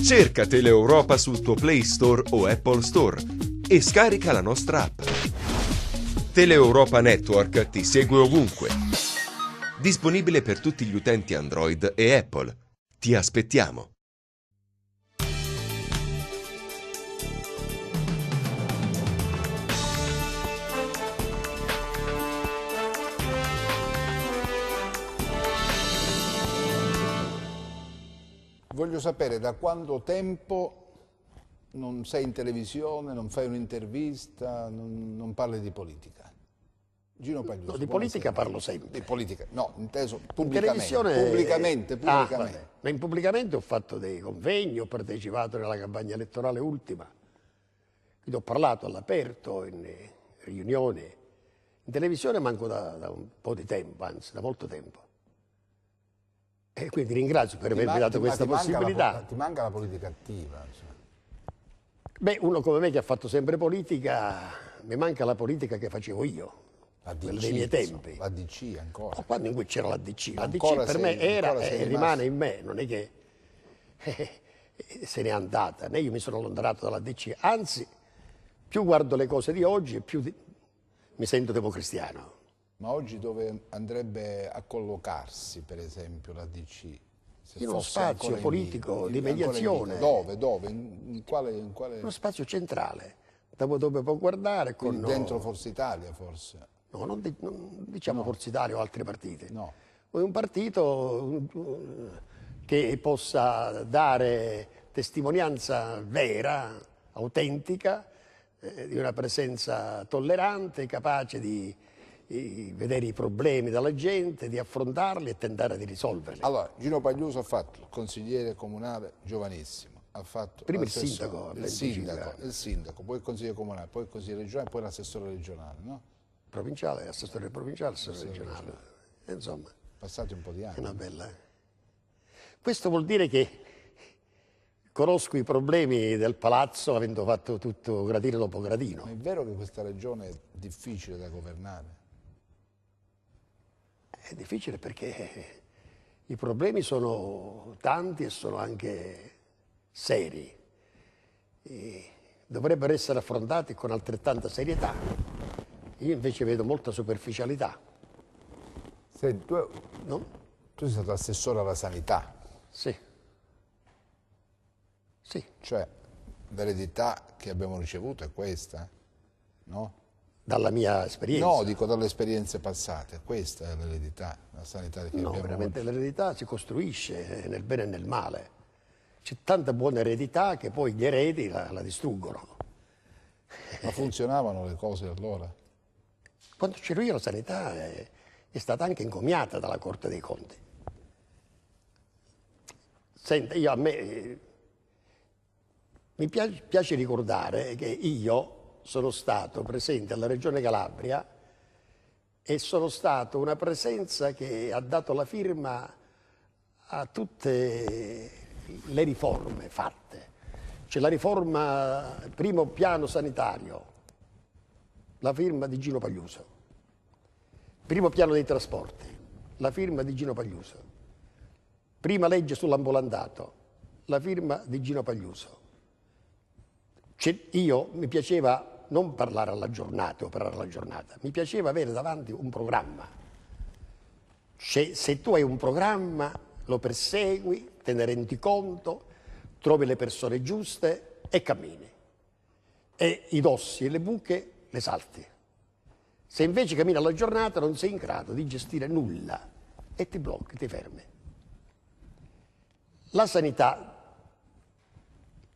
Cerca Teleeuropa sul tuo Play Store o Apple Store e scarica la nostra app. Teleeuropa Network ti segue ovunque. Disponibile per tutti gli utenti Android e Apple. Ti aspettiamo. Voglio sapere da quanto tempo non sei in televisione, non fai un'intervista, non parli di politica. Gino Pagliuso. No, di politica parlo sempre. Di politica, no, inteso In pubblicamente. televisione... Pubblicamente. Ma pubblicamente ho fatto dei convegni, ho partecipato nella campagna elettorale ultima, quindi ho parlato all'aperto, in riunioni. In televisione manco da un po' di tempo, anzi da molto tempo. E quindi ringrazio per avermi dato questa possibilità. Ti manca la politica attiva? Cioè. Beh, uno come me che ha fatto sempre politica, mi manca la politica che facevo io, quella dei miei tempi. La DC ancora. Quando in cui c'era la DC. La DC Ancora per me era e rimane rimasto. in me, non è che se n'è andata, né io mi sono allontanato dalla DC, anzi, più guardo le cose di oggi e più mi sento democristiano. Ma oggi dove andrebbe a collocarsi, per esempio, la DC? In uno spazio politico di mediazione. Dove? In quale? Uno spazio centrale, dove può guardare con... Quindi dentro Forza Italia, forse? No, non diciamo Forza Italia o altri partiti. No. Un partito che possa dare testimonianza vera, autentica, di una presenza tollerante, capace di vedere i problemi della gente, di affrontarli e tentare di risolverli. Allora, Gino Pagliuso ha fatto il consigliere comunale giovanissimo, ha fatto prima il sindaco, il sindaco, poi il consigliere comunale, poi il consigliere regionale, poi l'assessore regionale, no? Provinciale, assessore provinciale, assessore regionale. Insomma, Passati un po' di anni. è una bella... Questo vuol dire che conosco i problemi del palazzo avendo fatto tutto gradino dopo gradino. Ma è vero che questa regione è difficile da governare? È difficile perché i problemi sono tanti e sono anche seri. E dovrebbero essere affrontati con altrettanta serietà. Io invece vedo molta superficialità. Senti, No? tu sei stato assessore alla sanità, Sì. Sì. cioè l'eredità che abbiamo ricevuto è questa, no? Dalla mia esperienza. No, dico dalle esperienze passate, questa è l'eredità, la sanità che No, abbiamo veramente avuto. l'eredità si costruisce nel bene e nel male. C'è tanta buona eredità che poi gli eredi la distruggono. Ma funzionavano le cose allora? Quando c'ero io la sanità è stata anche encomiata dalla Corte dei Conti. Senta, a me mi piace ricordare che io sono stato presente alla Regione Calabria e sono stato una presenza che ha dato la firma a tutte le riforme fatte. C'è la riforma primo piano sanitario, la firma di Gino Pagliuso. Primo piano dei trasporti, la firma di Gino Pagliuso. Prima legge sull'ambulantato, la firma di Gino Pagliuso. Io mi piaceva non parlare alla giornata, operare alla giornata, mi piaceva avere davanti un programma. Se tu hai un programma, lo persegui, te ne rendi conto, trovi le persone giuste e cammini. E i dossi e le buche le salti. Se invece cammini alla giornata non sei in grado di gestire nulla e ti blocchi, ti fermi. La sanità,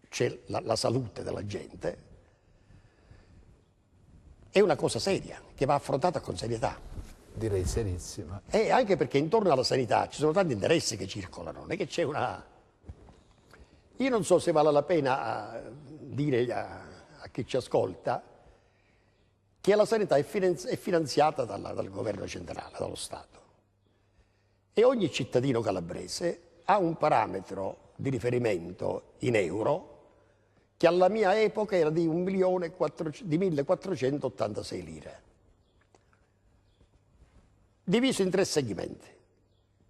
c'è la salute della gente, è una cosa seria, che va affrontata con serietà. Direi serissima. E anche perché intorno alla sanità ci sono tanti interessi che circolano, non è che c'è una... Io non so se vale la pena dire a chi ci ascolta che la sanità è finanziata dal governo centrale, dallo Stato. E ogni cittadino calabrese ha un parametro di riferimento in euro che alla mia epoca era di 1.486 lire. Diviso in 3 segmenti,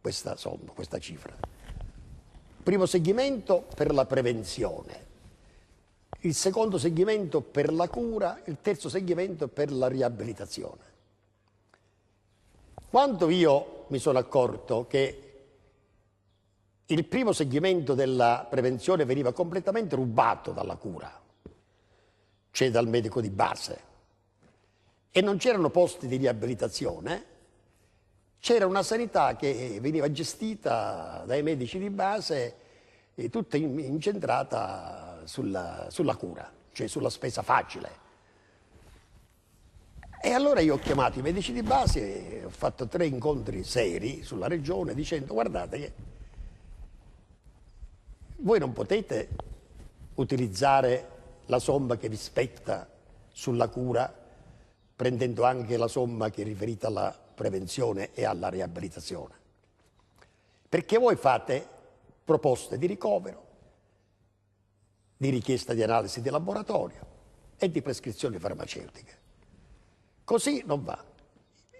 questa somma, questa cifra. primo segmento per la prevenzione, il secondo segmento per la cura, il terzo segmento per la riabilitazione. Quando io mi sono accorto che il primo segmento della prevenzione veniva completamente rubato dalla cura, cioè dal medico di base, e non c'erano posti di riabilitazione, c'era una sanità che veniva gestita dai medici di base e tutta incentrata sulla cura, cioè sulla spesa facile. E allora io ho chiamato i medici di base e ho fatto 3 incontri seri sulla regione dicendo: guardate che voi non potete utilizzare la somma che vi spetta sulla cura prendendo anche la somma che è riferita alla prevenzione e alla riabilitazione, perché voi fate proposte di ricovero, di richiesta di analisi di laboratorio e di prescrizioni farmaceutiche. Così non va.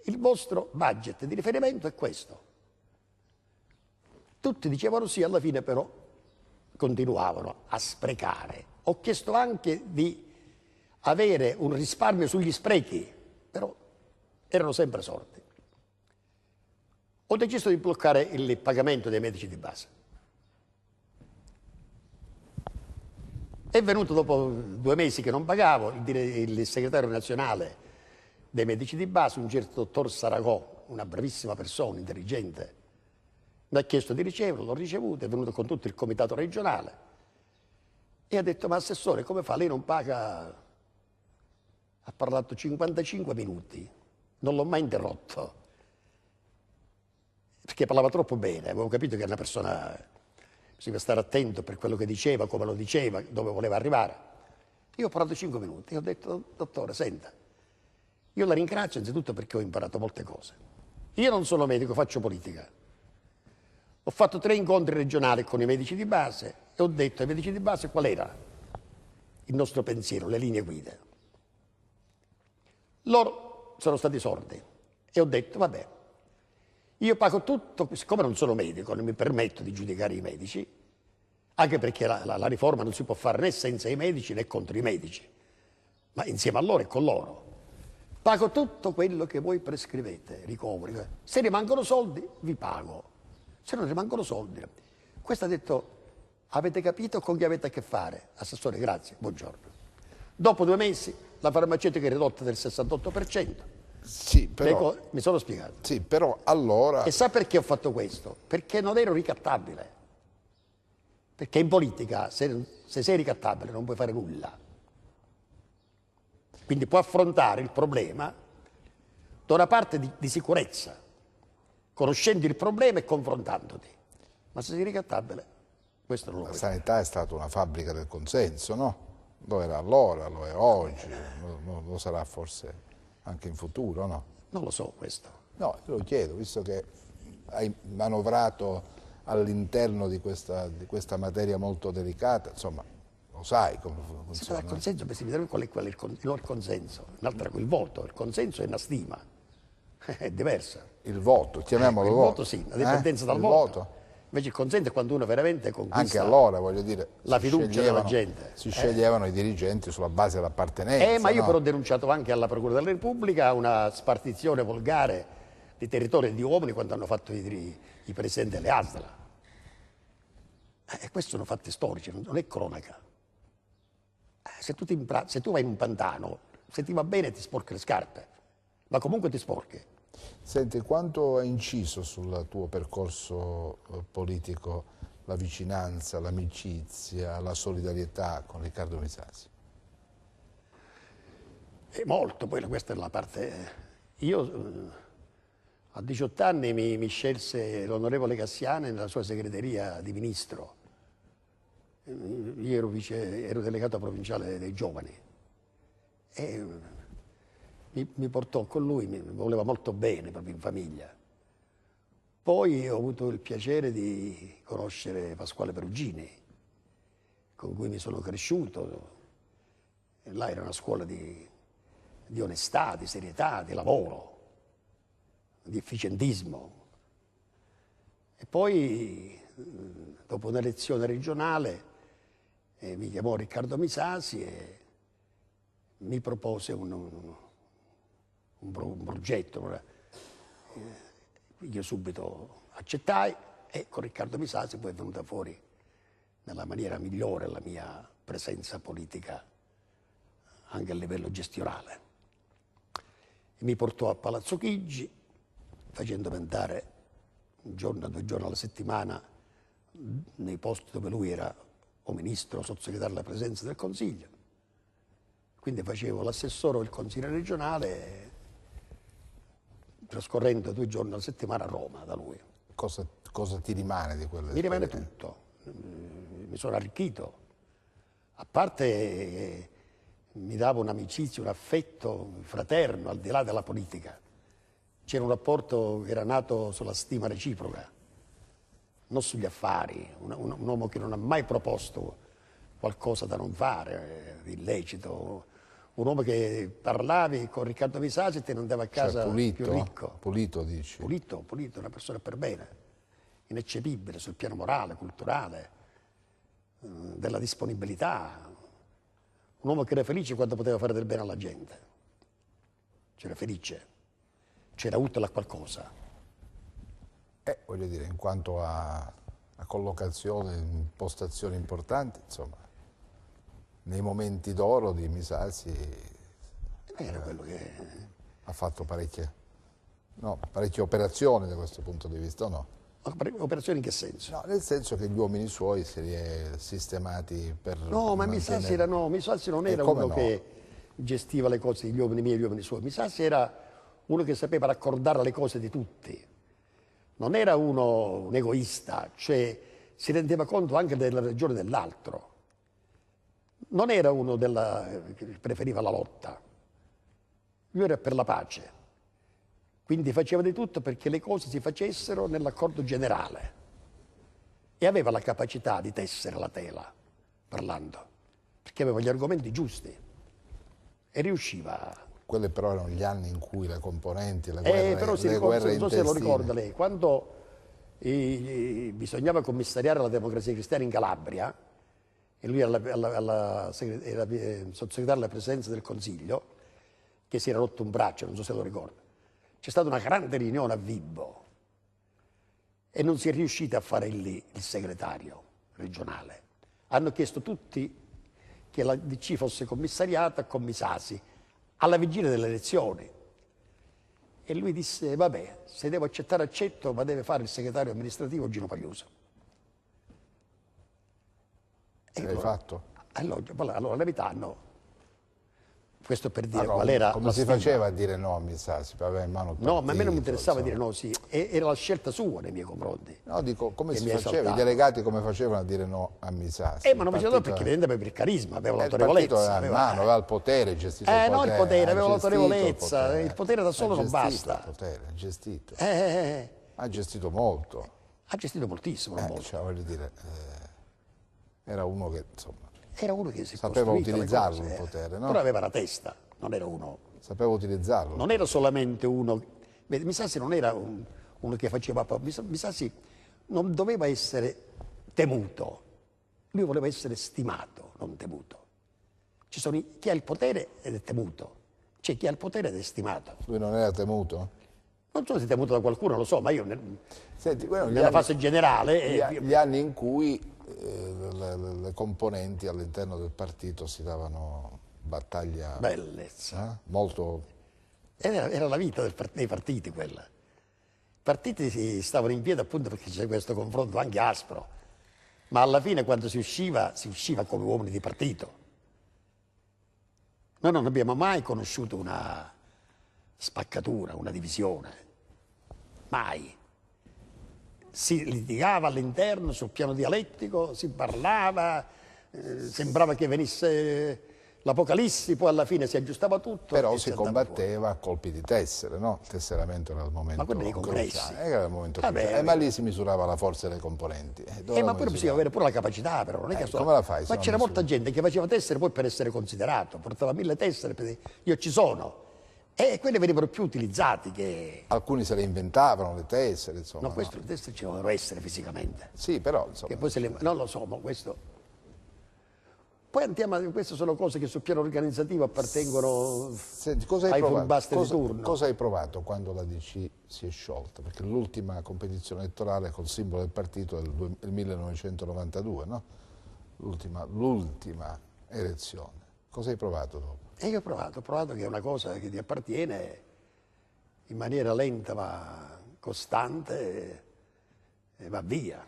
Il vostro budget di riferimento è questo. Tutti dicevano sì, alla fine però continuavano a sprecare. Ho chiesto anche di avere un risparmio sugli sprechi, però erano sempre sordi. Ho deciso di bloccare il pagamento dei medici di base. È venuto dopo 2 mesi che non pagavo il segretario nazionale dei medici di base, un certo dottor Saragò, una bravissima persona, intelligente, mi ha chiesto di riceverlo, l'ho ricevuto, è venuto con tutto il comitato regionale e ha detto: ma assessore, come fa? Lei non paga? Ha parlato 55 minuti, non l'ho mai interrotto, perché parlava troppo bene, avevo capito che era una persona, bisogna stare attento per quello che diceva, come lo diceva, dove voleva arrivare. Io ho parlato 5 minuti e ho detto: dottore, senta, io la ringrazio innanzitutto perché ho imparato molte cose. Io non sono medico, faccio politica. Ho fatto 3 incontri regionali con i medici di base e ho detto ai medici di base qual era il nostro pensiero, le linee guida. Loro sono stati sordi e ho detto: vabbè, io pago tutto, siccome non sono medico, non mi permetto di giudicare i medici, anche perché la riforma non si può fare né senza i medici né contro i medici, ma insieme a loro e con loro. Pago tutto quello che voi prescrivete, ricoveri. Se rimangono soldi, vi pago. Se non rimangono soldi. Questo ha detto: avete capito con chi avete a che fare? Assessore, grazie, buongiorno. Dopo 2 mesi la farmaceutica è ridotta del 68%. Sì, però, mi sono spiegato. sì, però allora... E sa perché ho fatto questo? Perché non ero ricattabile. Perché in politica, se sei ricattabile, non puoi fare nulla. Quindi puoi affrontare il problema da una parte di sicurezza, conoscendo il problema e confrontandoti. Ma se sei ricattabile, questo non lo La puoi. sanità è stata una fabbrica del consenso, no? Lo era allora, lo è oggi, lo sarà forse anche in futuro, no? Non lo so questo. No, te lo chiedo, visto che hai manovrato all'interno di questa materia molto delicata, insomma, lo sai come Se funziona. il consenso, qual è il consenso? Un'altra, il voto, il consenso è una stima, è diversa. Il voto, chiamiamolo Il voto. voto sì, la dipendenza dal Il voto. Invece il consenso è quando uno veramente Anche conquista allora, voglio dire, la fiducia della gente. Si sceglievano i dirigenti sulla base dell'appartenenza. Ma io no? però ho denunciato anche alla Procura della Repubblica una spartizione volgare di territori e di uomini quando hanno fatto i presidenti delle ASL. E questi sono fatti storici, non è cronaca. Se tu vai in un pantano, se ti va bene ti sporchi le scarpe, ma comunque ti sporchi. Senti, quanto ha inciso sul tuo percorso politico la vicinanza, l'amicizia, la solidarietà con Riccardo Misasi? Molto, poi questa è la parte... Io a 18 anni mi scelse l'onorevole Cassiane nella sua segreteria di ministro. Io ero delegato provinciale dei giovani e mi portò con lui, mi voleva molto bene proprio in famiglia. Poi ho avuto il piacere di conoscere Pasquale Perugini, con cui mi sono cresciuto. E là era una scuola di onestà, di serietà, di lavoro, di efficientismo. E poi dopo un'elezione regionale, mi chiamò Riccardo Misasi e mi propose un progetto. Io subito accettai e con Riccardo Misasi poi è venuta fuori nella maniera migliore la mia presenza politica anche a livello gestionale. Mi portò a Palazzo Chigi, facendomi andare un giorno, 2 giorni alla settimana nei posti dove lui era o ministro o sottosegretario alla Presidenza del Consiglio. Quindi facevo l'assessore o il consigliere regionale, trascorrendo 2 giorni alla settimana a Roma da lui. Cosa ti rimane di quelle? Mi rimane tutto, mi sono arricchito, a parte che mi dava un'amicizia, un affetto fraterno al di là della politica. C'era un rapporto che era nato sulla stima reciproca, non sugli affari, un uomo che non ha mai proposto qualcosa da non fare, di illecito, un uomo che parlavi con Riccardo Misasi e te ne andava a casa più ricco. Pulito, dici? Pulito, una persona per bene, ineccepibile sul piano morale, culturale, della disponibilità. Un uomo che era felice quando poteva fare del bene alla gente. C'era felice, c'era utile a qualcosa. Voglio dire, in quanto a collocazione, impostazioni importanti, insomma, nei momenti d'oro di Misasi Era quello che... ha fatto parecchie operazioni da questo punto di vista, o no? Operazioni in che senso? No, nel senso che gli uomini suoi si è sistemati per No, ma Misasi non era uno che gestiva le cose degli uomini miei e gli uomini suoi. Misasi era uno che sapeva raccordare le cose di tutti. Non era un egoista, cioè si rendeva conto anche della ragione dell'altro. Non era uno che preferiva la lotta. Lui era per la pace. Quindi faceva di tutto perché le cose si facessero nell'accordo generale. E aveva la capacità di tessere la tela, parlando, perché aveva gli argomenti giusti. E riusciva. Quelli però erano gli anni in cui le componenti, le però guerre non so se lo ricorda intestine. lei, quando bisognava commissariare la Democrazia Cristiana in Calabria, e lui era sottosegretario alla Presidenza del Consiglio, che si era rotto un braccio, non so se lo ricorda. C'è stata una grande riunione a Vibo e non si è riusciti a fare lì il segretario regionale. Hanno chiesto tutti che la DC fosse commissariata con Misasi alla vigilia delle elezioni. E lui disse, vabbè, se devo accettare accetto, ma deve fare il segretario amministrativo Gino Pagliuso. E l'hai fatto? Allora, la verità no. Questo per dire qual era come la si stima. faceva a dire no a Misasi? Aveva in mano il No, ma a me non mi partito, interessava insomma. dire no, sì. Era la scelta sua nei miei confronti. No, dico, come che si mi ha faceva? I esaltato. delegati come facevano a dire no a Misasi? Ma non faceva perché evidentemente per il carisma, aveva il partito l'autorevolezza. aveva in mano, aveva il potere, gestito il potere. No, il potere, aveva ha gestito l'autorevolezza, il potere da solo ha non gestito basta. Il potere, ha gestito. Ha Ha gestito molto. gestito moltissimo, non molto. Cioè, voglio dire, era uno che, insomma, Era uno che si è sapeva costruito le utilizzarlo cose, il potere, no? Però aveva la testa, non era uno... sapeva utilizzarlo. Non era solamente uno... Vedi, Misasi non era uno che faceva... Misasi non doveva essere temuto. Lui voleva essere stimato, non temuto. Ci sono chi ha il potere ed è temuto. C'è chi ha il potere ed è stimato. Lui non era temuto? Non so se è temuto da qualcuno, lo so, ma io Senti, quello nella fase generale... gli anni in cui le componenti all'interno del partito si davano battaglia Bellezza. molto... Era la vita dei partiti quella. I partiti si stavano in piedi appunto perché c'è questo confronto anche aspro, ma alla fine quando si usciva come uomini di partito. Noi non abbiamo mai conosciuto una spaccatura, una divisione, mai. Si litigava all'interno sul piano dialettico, si parlava, sembrava che venisse l'Apocalissi, poi alla fine si aggiustava tutto. Però e si andava combatteva a colpi di tessere, no? Il tesseramento era il momento Ma quello dei congressi. cruciale. Era il momento Vabbè, cruciale. Ma lì si misurava la forza delle componenti. ma pure bisogna avere pure la capacità, però non è che come la fai se Ma non c'era misuri? molta gente che faceva tessere poi per essere considerato, portava 1000 tessere, io ci sono. E quelli venivano più utilizzati che... Alcuni se le inventavano, le tessere, insomma. No, questo le tessere ci dovevano essere fisicamente. Sì, però, insomma. Che poi se le... Non lo so, ma questo... Poi andiamo a... Queste sono cose che sul piano organizzativo appartengono Senti, cosa hai ai provato? furbastri di turno. Cosa hai provato quando la DC si è sciolta? Perché l'ultima competizione elettorale col simbolo del partito è il 1992, no? L'ultima elezione. Cosa hai provato dopo? E io ho provato che è una cosa che ti appartiene in maniera lenta ma costante e va via,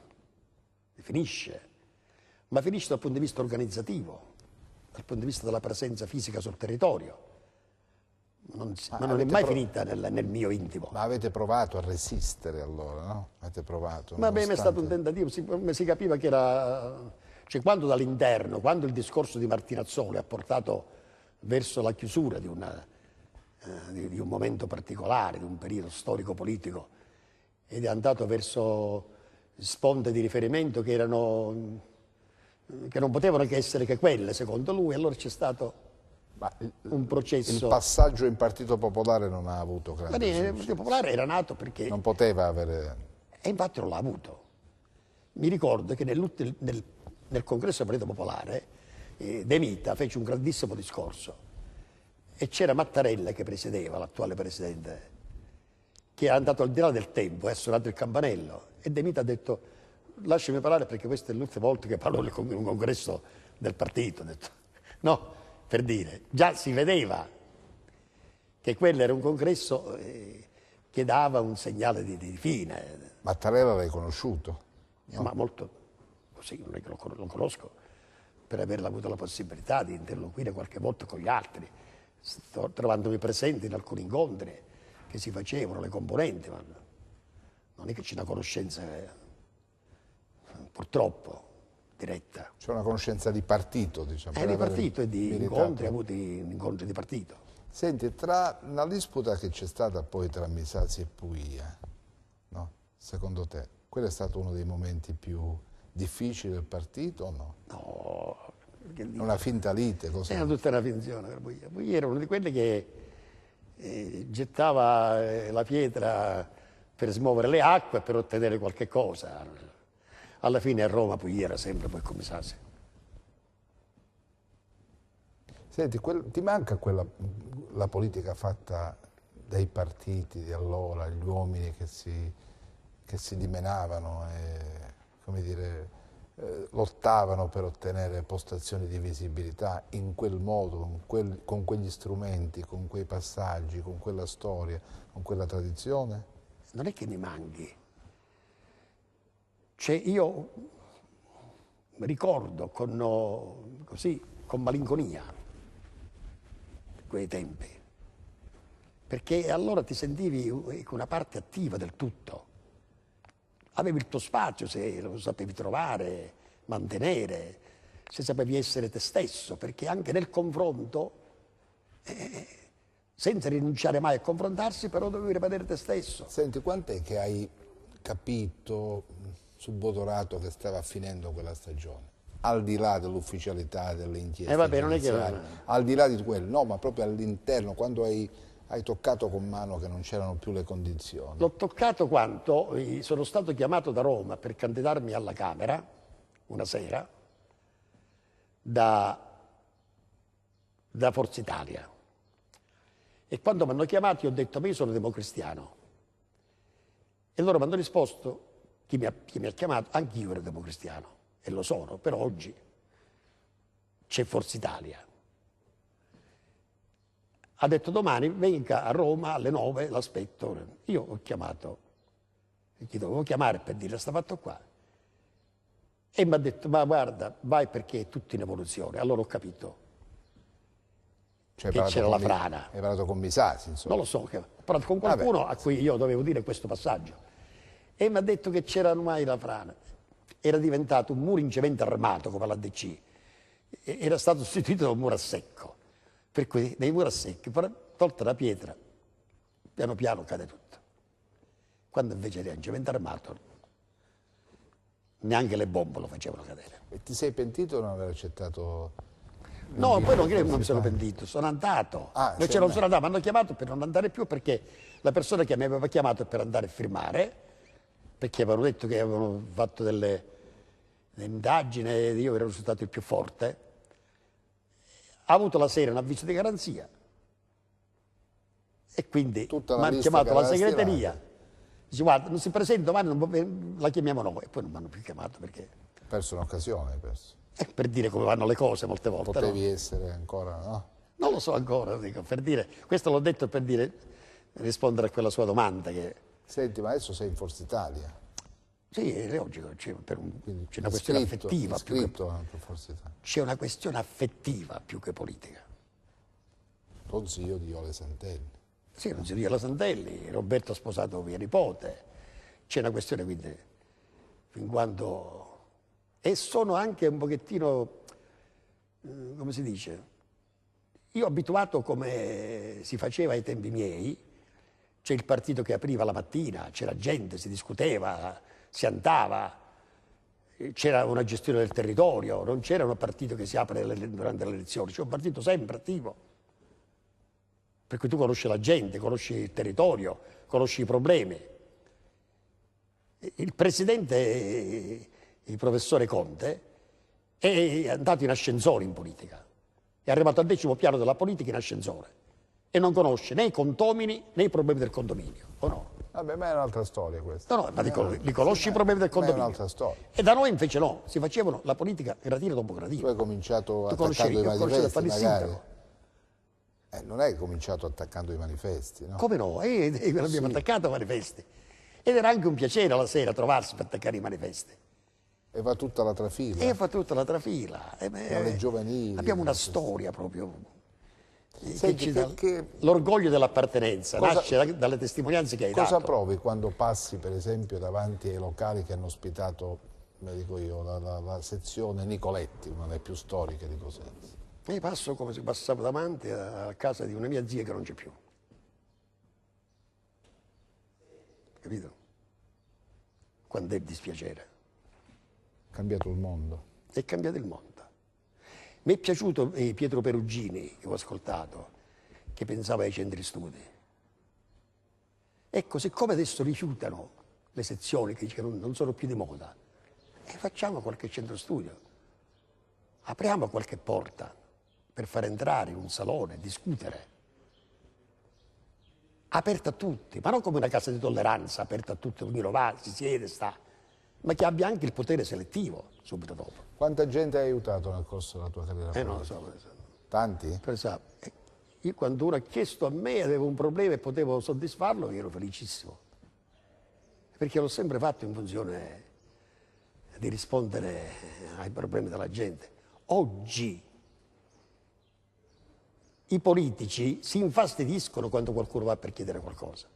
e finisce. Ma finisce dal punto di vista organizzativo, dal punto di vista della presenza fisica sul territorio. Ma non è mai finita nel mio intimo. Ma avete provato a resistere allora, no? Avete provato? Ma bene, è stato un tentativo, si capiva che era... Cioè, quando dall'interno, quando il discorso di Martinazzoli ha portato verso la chiusura di un momento particolare, di un periodo storico-politico, ed è andato verso sponde di riferimento che non potevano che essere che quelle, secondo lui, allora c'è stato un processo... Il passaggio in Partito Popolare non ha avuto grande Il Partito Popolare era nato perché... Non poteva avere... E infatti non l'ha avuto. Mi ricordo che nel congresso del Partito Popolare De Mita fece un grandissimo discorso e c'era Mattarella che presiedeva, l'attuale presidente, che è andato al di là del tempo, ha suonato il campanello e De Mita ha detto lasciami parlare perché questa è l'ultima volta che parlo in un congresso del partito. Ho detto, no, per dire, già si vedeva che quello era un congresso che dava un segnale di fine. Mattarella l'hai conosciuto? No? Ma molto, così, non è che lo conosco, per averla avuto la possibilità di interloquire qualche volta con gli altri, sto trovandomi presente in alcuni incontri che si facevano, le componenti, ma non è che c'è una conoscenza, purtroppo, diretta. C'è una conoscenza di partito, diciamo. Di partito e di incontri, avuti incontri di partito. Senti, tra la disputa che c'è stata poi tra Misasi e Puia, no? Secondo te, quello è stato uno dei momenti più difficili del partito o no? No. È una finta lite, cos'è? Era tutta una finzione per Puia. Puia era uno di quelli che gettava la pietra per smuovere le acque e per ottenere qualche cosa. Alla fine a Roma Puia era sempre poi come Misasi. Senti, ti manca la politica fatta dai partiti di allora, gli uomini che si dimenavano e, come dire, lottavano per ottenere postazioni di visibilità in quel modo, con quegli strumenti, con quei passaggi, con quella storia, con quella tradizione? Non è che mi manchi. Cioè io ricordo con malinconia quei tempi, perché allora ti sentivi una parte attiva del tutto. Avevi il tuo spazio se lo sapevi trovare, mantenere, se sapevi essere te stesso, perché anche nel confronto, senza rinunciare mai a confrontarsi, però dovevi rimanere te stesso. Senti, quant'è che hai capito, subodorato, che stava finendo quella stagione? Al di là dell'ufficialità, delle inchieste vabbè, non è che... al di là di quello, no, ma proprio all'interno, quando hai toccato con mano che non c'erano più le condizioni. L'ho toccato quando sono stato chiamato da Roma per candidarmi alla Camera, una sera, da Forza Italia. E quando mi hanno chiamato io ho detto, ma io sono democristiano. E loro mi hanno risposto, chi mi ha chiamato, anch'io ero democristiano, e lo sono, però oggi c'è Forza Italia. Ha detto domani venga a Roma alle 9, l'aspetto. Io ho chiamato, chi dovevo chiamare per dire sta fatto qua. E mi ha detto, ma guarda, vai perché è tutto in evoluzione. Allora ho capito che c'era la frana. Hai parlato con Misasi, insomma. Non lo so, ho parlato con qualcuno a cui io dovevo dire questo passaggio. E mi ha detto che c'era ormai la frana. Era diventato un muro in cemento armato come l'ADC. Era stato sostituito da un muro a secco. Per cui nei muri a secchi, tolta la pietra, piano piano cade tutto. Quando invece era in cemento armato, neanche le bombe lo facevano cadere. E ti sei pentito di non aver accettato No, poi non credo che non mi sono pentito, sono andato. Ah, Invece non sono andato, mi hanno chiamato per non andare più perché la persona che mi aveva chiamato per andare a firmare, perché avevano detto che avevano fatto delle indagini e io ero risultato il più forte, ha avuto la sera un avviso di garanzia e quindi mi Tutta la hanno lista chiamato che la aveva segreteria. stilato. Dice, guarda, non si presenta domani, la chiamiamo noi. E poi non mi hanno più chiamato perché... Perso un'occasione, hai perso. per dire come vanno le cose molte volte. Potevi No? essere ancora, no? Non lo so ancora, dico, per dire, questo l'ho detto per dire, rispondere a quella sua domanda che... Senti, ma adesso sei in Forza Italia. Sì, è logico, c'è Quindi una questione iscritto, affettiva più che... iscritto per Forza Italia. C'è una questione affettiva più che politica. Consiglio di Ole Santelli. Sì, non si dice la Santelli, Roberto ha sposato mia nipote, c'è una questione quindi, fin quando... E sono anche un pochettino, come si dice, io abituato come si faceva ai tempi miei, c'è il partito che apriva la mattina, c'era gente, si discuteva, si andava, c'era una gestione del territorio, non c'era un partito che si apre durante le elezioni, c'è un partito sempre attivo. Per cui tu conosci la gente, conosci il territorio, conosci i problemi. Il presidente, il professore Conte, è andato in ascensore in politica. È arrivato al 10° piano della politica in ascensore e non conosce né i condomini né i problemi del condominio, o no? Vabbè, ma è un'altra storia questa. No, no, ma li conosci i problemi del Ma è condominio? un'altra storia. E da noi invece no, si facevano la politica gradino dopo Tu gradino. hai cominciato Tu conoscevi, attaccando i io conoscevo manifesti, fare il magari. sindaco. Non hai cominciato attaccando i manifesti, no? Come no? L'abbiamo attaccato ai manifesti. Ed era anche un piacere la sera trovarsi per attaccare i manifesti. E va tutta la trafila. E fa tutta la trafila. Alle giovanili. Abbiamo una storia proprio. Senti, L'orgoglio dell'appartenenza Cosa- nasce dalle testimonianze che hai Cosa dato. provi quando passi, per esempio, davanti ai locali che hanno ospitato, come dico io, la sezione Nicoletti, una delle più storiche di Cosenza? E passo come se passavo davanti a casa di una mia zia che non c'è più. Capito? Quando è dispiacere. È cambiato il mondo. È cambiato il mondo. Mi è piaciuto Pietro Perugini, che ho ascoltato, che pensava ai centri studi. Ecco, siccome adesso rifiutano le sezioni che non sono più di moda, facciamo qualche centro studio, apriamo qualche porta per far entrare in un salone, discutere. Aperta a tutti, ma non come una casa di tolleranza, aperta a tutti, ognuno va, si siede, sta, ma che abbia anche il potere selettivo subito dopo. Quanta gente hai aiutato nel corso della tua carriera politica? Non lo so. Tanti? Per esempio, io quando uno ha chiesto a me, avevo un problema e potevo soddisfarlo, io ero felicissimo. Perché l'ho sempre fatto in funzione di rispondere ai problemi della gente. Oggi i politici si infastidiscono quando qualcuno va per chiedere qualcosa.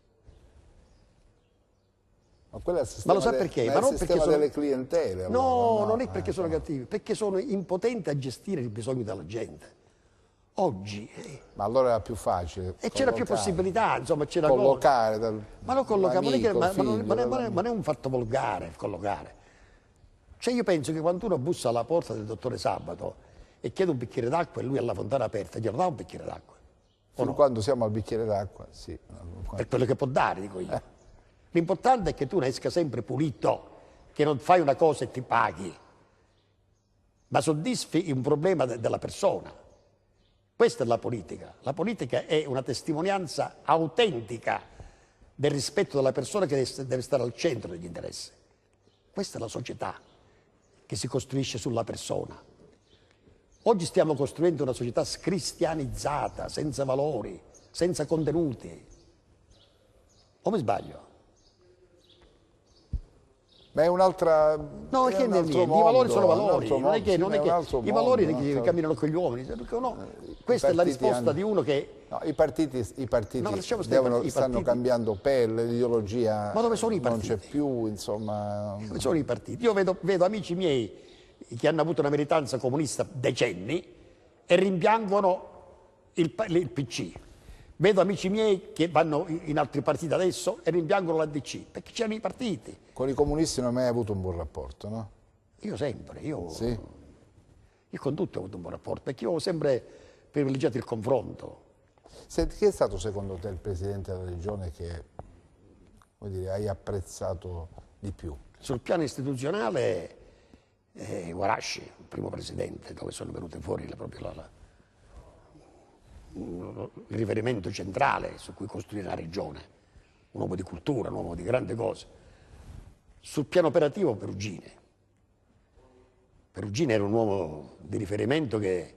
Ma quello è il Ma sistema, lo sa perché? ma Ma è non il perché sistema sono... delle clientele. No, allora, non è perché sono no. cattivi, perché sono impotenti a gestire i bisogni della gente. Oggi... Ma allora era più facile. E c'era più possibilità, insomma, c'era cosa. Collocare Ma non collocare, ma non è che- amico, figlio, ma non è un fatto volgare collocare. Cioè io penso che quando uno bussa alla porta del dottore Sabato e chiede un bicchiere d'acqua e lui ha la fontana aperta, glielo dà un bicchiere d'acqua. Fin quando siamo al bicchiere d'acqua, sì. Per quello che può dare, dico io. L'importante è che tu ne esca sempre pulito, che non fai una cosa e ti paghi, ma soddisfi un problema della persona. Questa è la politica. La politica è una testimonianza autentica del rispetto della persona che deve stare al centro degli interessi. Questa è la società che si costruisce sulla persona. Oggi stiamo costruendo una società scristianizzata, senza valori, senza contenuti. O mi sbaglio? Ma è un'altra. No, è che un niente, altro i valori mondo, sono un valori, altro non è che, mondo, non è sì, che un altro i valori mondo, un altro- camminano con gli uomini, perché no, questa è la partiti risposta hanno- di uno che... No, i partiti No, lasciamo stare i stanno partiti. cambiando pelle, l'ideologia Ma dove sono i non c'è partiti? più, insomma. Dove sono i partiti? Io vedo amici miei che hanno avuto una militanza comunista decenni e rimpiangono il PC. Vedo amici miei che vanno in altri partiti adesso e rimpiangono la DC, perché c'erano i partiti. Con i comunisti non hai mai avuto un buon rapporto, no? Io sempre, Sì. Io con tutti ho avuto un buon rapporto, perché io ho sempre privilegiato il confronto. Senti, chi è stato secondo te il Presidente della Regione che, come dire, hai apprezzato di più? Sul piano istituzionale, Guarasci, il primo Presidente, dove sono venute fuori il riferimento centrale su cui costruire la Regione, un uomo di cultura, un uomo di grandi cose. Sul piano operativo Perugini. Perugini era un uomo di riferimento che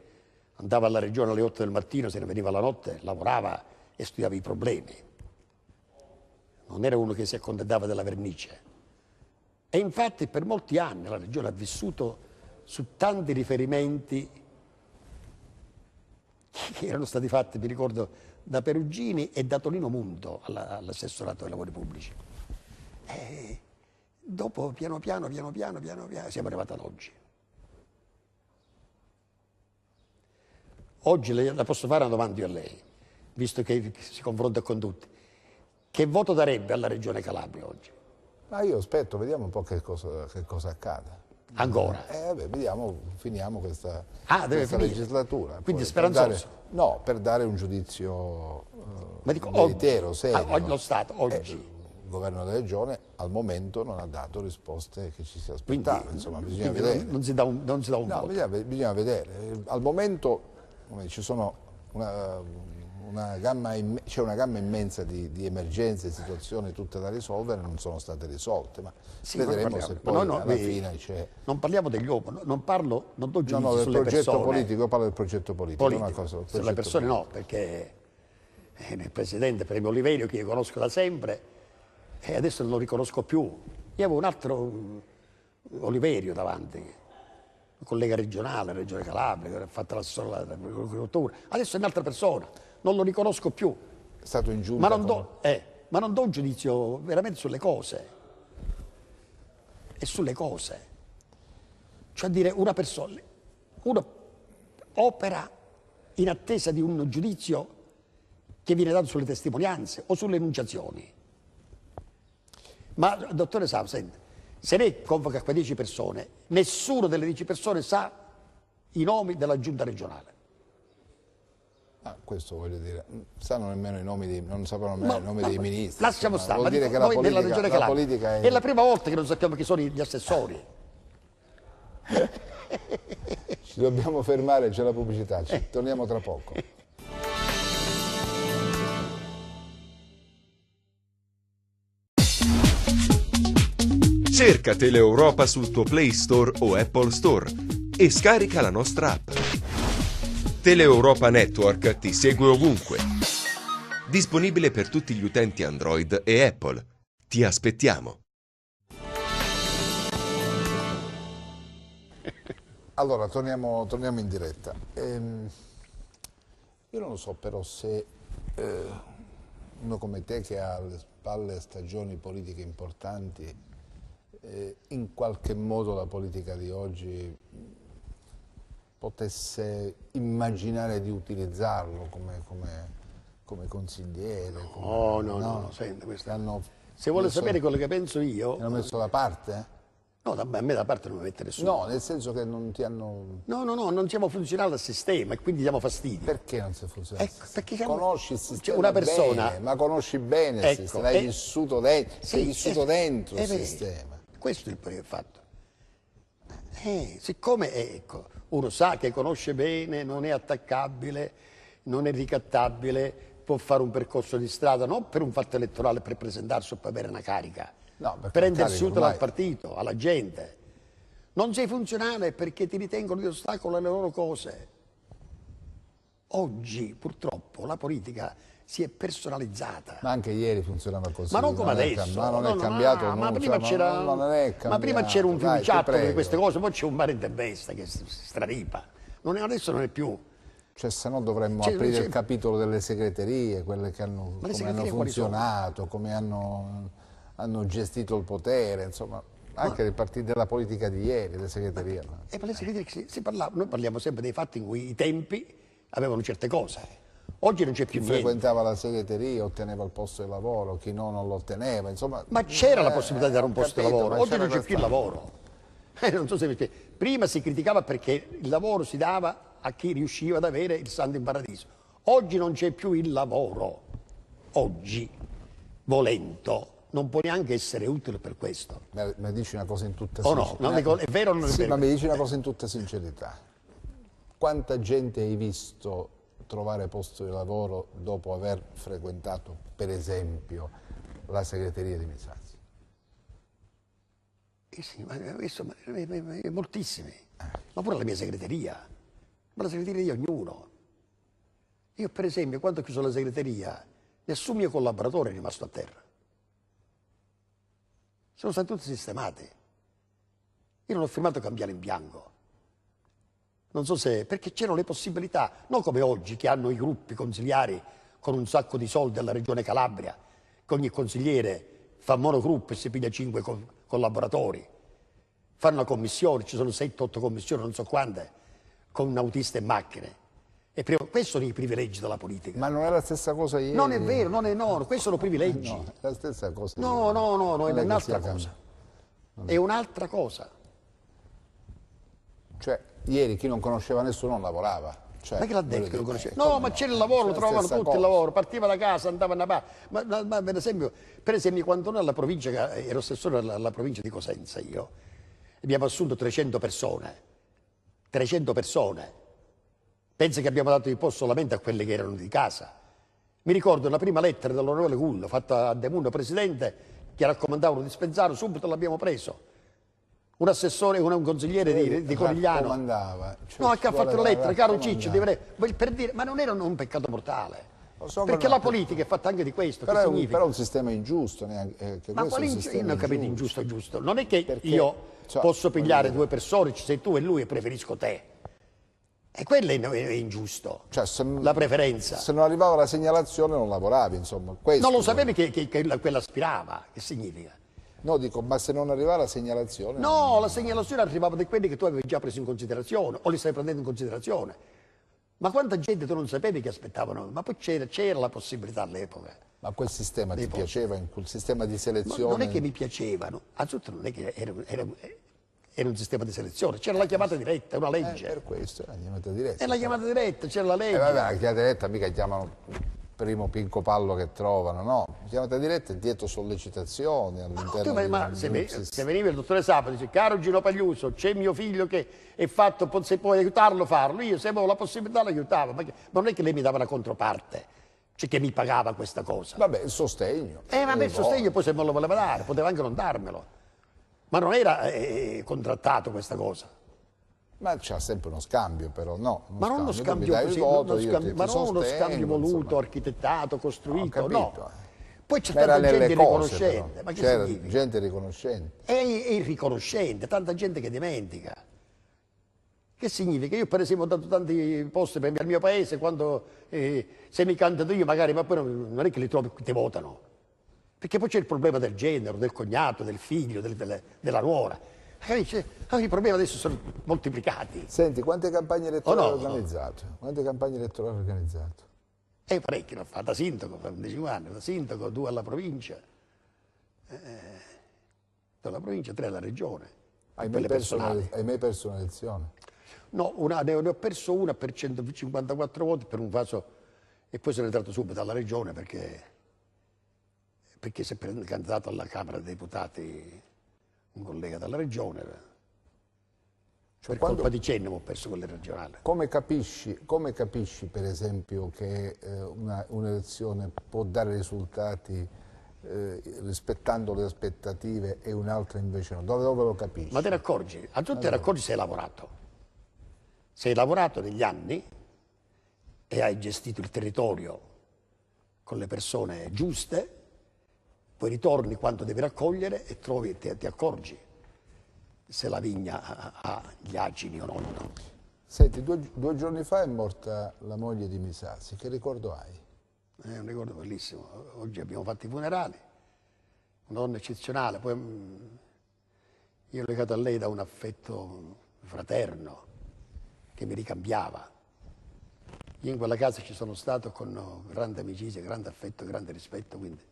andava alla Regione alle 8 del mattino, se ne veniva la notte, lavorava e studiava i problemi. Non era uno che si accontentava della vernice. E infatti per molti anni la Regione ha vissuto su tanti riferimenti che erano stati fatti, mi ricordo, da Perugini e da Tonino Munto all'assessorato dei lavori pubblici. E dopo piano piano siamo arrivati ad oggi. Oggi la posso fare una domanda io a lei, visto che si confronta con tutti. Che voto darebbe alla Regione Calabria oggi? Ma io aspetto, vediamo un po' che cosa accade. Ancora? Vabbè, vediamo, finiamo questa deve finire. legislatura. Quindi Poi speranzoso? Per dare un giudizio Ma dico, veritiero, serio. Lo Stato, oggi. Il governo della Regione al momento non ha dato risposte che ci si aspettava, insomma bisogna vedere. Non si dà un No, voto. bisogna vedere. Al momento ci sono c'è una gamma immensa di emergenze, di situazioni tutte da risolvere, non sono state risolte, ma Sì, vedremo ma se poi alla fine c'è... Non parliamo degli uomini, non do giudizio del sulle progetto persone. politico, io parlo del progetto politico. Una cosa, Sulle progetto persone politico. no, perché il Presidente Premio Oliverio, che io conosco da sempre, e adesso non lo riconosco più. Io avevo un altro Oliverio davanti, un collega regionale, Regione Calabria, che ha fatto l'assessore dell'agricoltura. Adesso è un'altra persona, non lo riconosco più. È stato in giunta. Ma non do un giudizio veramente sulle cose. E sulle cose. Cioè a dire una persona, uno opera in attesa di un giudizio che viene dato sulle testimonianze o sulle enunciazioni. Ma, dottore Sava, senti, se lei convoca quelle 10 persone, nessuno delle 10 persone sa i nomi della giunta regionale. Questo voglio dire, sanno nemmeno i nomi non sapranno nemmeno i nomi dei ministri. Lasciamo insomma, stare, vuol dire che noi nella Regione la Calabria politica è la prima volta che non sappiamo chi sono gli assessori. Ci dobbiamo fermare, c'è la pubblicità, torniamo tra poco. Cerca Teleeuropa sul tuo Play Store o Apple Store e scarica la nostra app. Teleeuropa Network ti segue ovunque. Disponibile per tutti gli utenti Android e Apple. Ti aspettiamo. Allora, torniamo in diretta. Io non lo so però se uno come te che ha alle spalle stagioni politiche importanti, in qualche modo la politica di oggi potesse immaginare di utilizzarlo come consigliere. No, senti, se vuole sapere quello che penso io... Ti hanno messo da parte? No, a me da parte non mi mette nessuno. No, nel senso che non ti hanno... No, non siamo funzionali al sistema e quindi diamo fastidio. Perché non si funziona? Perché conosci il sistema una persona... bene, ma conosci bene il sistema, l'hai vissuto dentro, sei vissuto dentro il sistema. Questo è il fatto. Siccome uno sa che conosce bene, non è attaccabile, non è ricattabile, può fare un percorso di strada, non per un fatto elettorale, per presentarsi o per avere una carica, per rendersi utile al partito, alla gente. Non sei funzionale perché ti ritengono di ostacolo alle loro cose. Oggi, purtroppo, la politica si è personalizzata. Ma anche ieri funzionava così. Ma non come adesso. Ma non è cambiato. Ma prima c'era un fiduciato di queste cose, poi c'è un mare in tempesta che straripa. Adesso non è più. Cioè, se no dovremmo aprire il capitolo delle segreterie, quelle che hanno, come hanno funzionato, come hanno gestito il potere, insomma, anche dei partiti della politica di ieri, le segreterie. E per le segreterie noi parliamo sempre dei fatti in cui i tempi avevano certe cose. Oggi non c'è più niente. Chi frequentava la segreteria otteneva il posto di lavoro, chi no non lo otteneva, insomma... Ma c'era la possibilità di dare un posto di lavoro, oggi non c'è più il lavoro. Non so se mi spiego. Prima si criticava perché il lavoro si dava a chi riusciva ad avere il santo in paradiso. Oggi non c'è più il lavoro. Oggi, volendo, non può neanche essere utile per questo. Mi dici una cosa in tutta O no? sincerità. È vero o non è Sì, vero? ma mi dici una cosa in tutta sincerità. Quanta gente hai visto trovare posto di lavoro dopo aver frequentato, per esempio, la segreteria di Misasi? Sì, ma questo, moltissimi. Ma pure la mia segreteria. Ma la segreteria di ognuno. Io, per esempio, quando ho chiuso la segreteria, nessun mio collaboratore è rimasto a terra. Sono stati tutti sistemati. Io non ho firmato cambiare in bianco. Non so se, perché c'erano le possibilità, non come oggi che hanno i gruppi consigliari con un sacco di soldi alla Regione Calabria, che ogni consigliere fa monogruppo e si piglia 5 collaboratori. Fanno una commissione, ci sono 7-8 commissioni, non so quante, con autisti e macchine. E questi sono i privilegi della politica. Ma non è la stessa cosa ieri? Non è vero, questi sono privilegi. No, è la stessa cosa. No, è che un'altra sia cosa. È un'altra cosa. Cioè, ieri chi non conosceva nessuno non lavorava. Cioè, Ma che l'ha detto che lo conosceva? No, come ma no? c'era il lavoro, lo C'è la trovavano stessa tutti il cosa. lavoro, partiva da casa, andavano a pa. Ma per esempio, quando noi alla provincia, ero assessore alla provincia di Cosenza io, abbiamo assunto 300 persone. 300 persone. Penso che abbiamo dato il posto solamente a quelle che erano di casa. Mi ricordo la prima lettera dell'onorevole Gullo, fatta a De Munno presidente, che raccomandava un dispensario, subito l'abbiamo preso. Un assessore, un consigliere di Corigliano. Cioè, No, che ha fatto la lettera, caro Ciccio, per dire, ma non era un peccato mortale. So perché la politica è fatta anche di questo. Però, che significa? però è un sistema ingiusto. Ma quale io non ho capito ingiusto o giusto? Non è che Perché, io cioè, posso pigliare due persone, ci sei tu e lui e preferisco te. E quello è ingiusto, Cioè, la preferenza. Se non arrivava la segnalazione non lavoravi, insomma. Questo, Non lo sapevi che quella aspirava, che significa? No, dico, ma se non arrivava la segnalazione... No, la segnalazione arrivava da quelli che tu avevi già preso in considerazione o li stai prendendo in considerazione. Ma quanta gente tu non sapevi che aspettavano? Ma poi c'era la possibilità all'epoca. Ma quel sistema ti piaceva, in quel sistema di selezione? Ma non è che mi piacevano, anzitutto non è che era un sistema di selezione, c'era la chiamata diretta, è una legge. Per questo, la chiamata diretta. È la chiamata diretta, c'era la legge. Vabbè, la chiamata diretta mica chiamano primo Pinco Pallo che trovano, no. La chiamata diretta è dietro sollecitazioni all'interno Ma se veniva il dottore Sabato e dice, caro Gino Pagliuso, c'è mio figlio che è fatto, se puoi aiutarlo farlo, io se avevo la possibilità lo aiutavo, ma non è che lei mi dava una controparte, cioè che mi pagava questa cosa. Vabbè, il sostegno. Vabbè, il sostegno poi se non lo voleva dare, poteva anche non darmelo, ma non era contrattato questa cosa. Ma c'è sempre uno scambio, però, no? Ma non uno scambio così, ma non uno scambio voluto, architettato, costruito, no. Poi c'è tanta gente riconoscente. Ma che c'era significa? gente riconoscente. È irriconoscente, tanta gente che dimentica. Che significa? Io per esempio ho dato tanti posti al mio paese, quando se mi candidato io magari, ma poi non è che li trovi che ti votano. Perché poi c'è il problema del genero, del cognato, del figlio, della nuora. I problemi adesso sono moltiplicati. Senti, quante campagne elettorali no? organizzate? Quante campagne elettorali organizzate? Parecchie l'ho fatta da sindaco per 10 anni, da sindaco, 2 alla provincia, 2 alla provincia, 3 alla regione. Hai mai perso un'elezione? No, ne ho perso una per 154 voti per un caso e poi sono entrato subito alla regione perché si è candidato alla Camera dei Deputati un collega dalla regione. Per colpa di Cennemo ho perso quelle regionali. Come capisci per esempio che un'elezione può dare risultati rispettando le aspettative e un'altra invece no? Dove lo capisci? Ma te ne accorgi? A tutti te ne accorgi se hai lavorato. Se hai lavorato negli anni e hai gestito il territorio con le persone giuste, poi ritorni quando devi raccogliere e trovi e ti accorgi se la vigna ha gli acini o no. Senti, due giorni fa è morta la moglie di Misasi, che ricordo hai? È un ricordo bellissimo. Oggi abbiamo fatto i funerali, una donna eccezionale, poi io ho legato a lei da un affetto fraterno che mi ricambiava. Io in quella casa ci sono stato con grande amicizia, grande affetto, grande rispetto, quindi